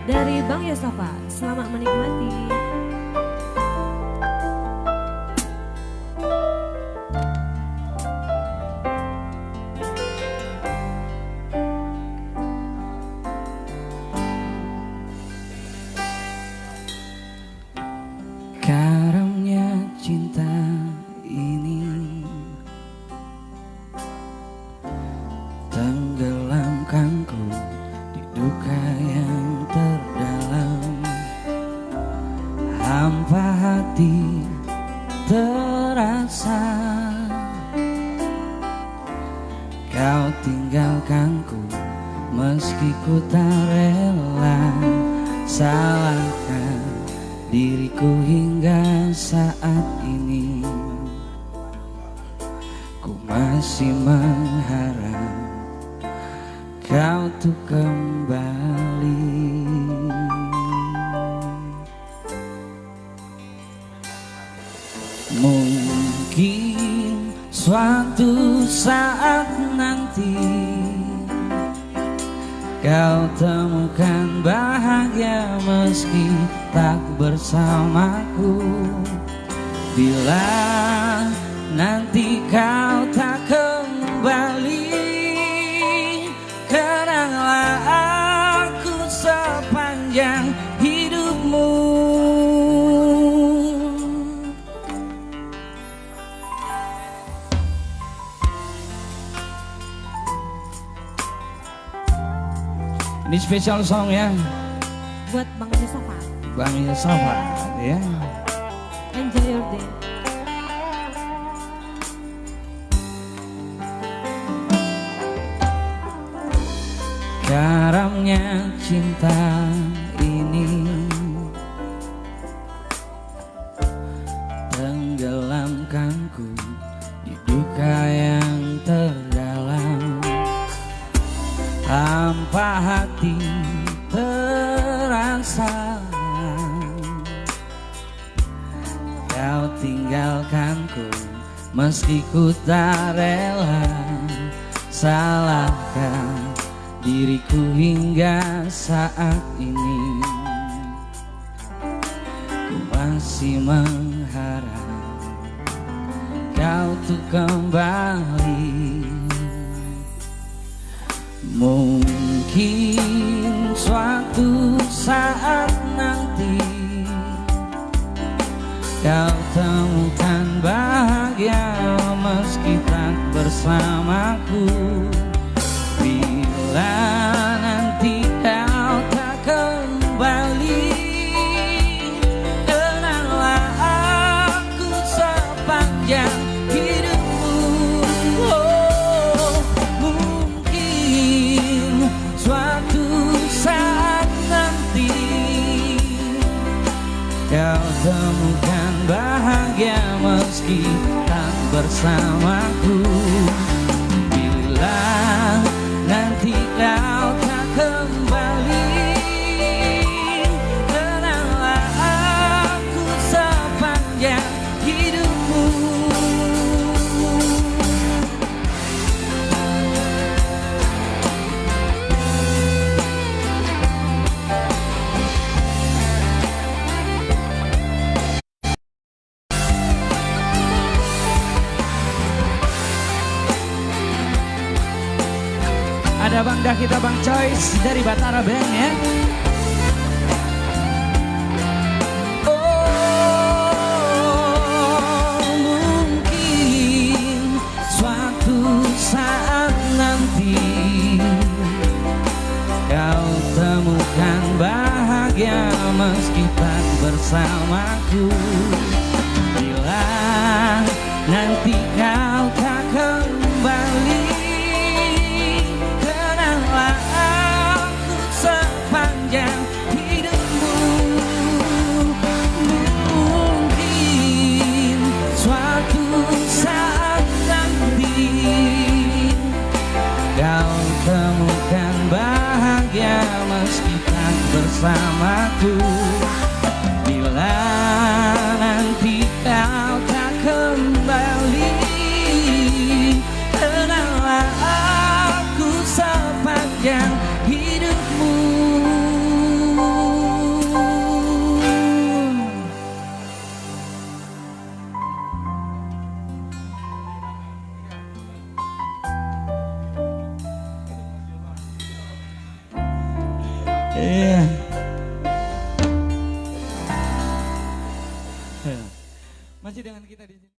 dari Bang Yosafa. Selamat menikmati. Karamnya cinta ini tenggelamkanku di duka yang terdalam. Hampa hati terasa, kau tinggalkanku meski ku tak rela. Salahkah diriku hingga saat ini? Ku masih mengharap kau tuh kembali. Mungkin suatu saat nanti kau temukan bahagia meski tak bersamaku. Bila nanti kau tak kembali, kenanglah aku sepanjang hidupmu. Ini spesial song ya Buat Bang Yosafa. Bang Yosafa ya. Enjoy your day. Karamnya cinta ini tenggelamkanku di duka yang terdalam. Hampa hati terasa, kau tinggalkanku meski ku tak rela. Salahkah diriku hingga saat ini? Ku masih mengharap kau tuh kembali. Mungkin suatu saat nanti kau temukan bahagia meski tak bersamaku. Bila nanti kau tak kembali, kenanglah aku sepanjang hidupmu. Oh, mungkin suatu saat nanti kau temukan bahagia meski tak bersamaku. Bila nanti kau tak kembali, kenanglah aku sepanjang hidupmu. Ada Bang Dakita, Bang Choice dari Batara Band ya. Oh, mungkin suatu saat nanti kau temukan bahagia meski tak bersamaku. Bila nanti kau tak kembali, aku sepanjang hidupmu. Mungkin suatu saat nanti kau temukan bahagia meski tak bersamaku. Bila nanti kau tak kembali, kenanglah aku sepanjang hidupmu. Iya. Masih dengan kita di sini.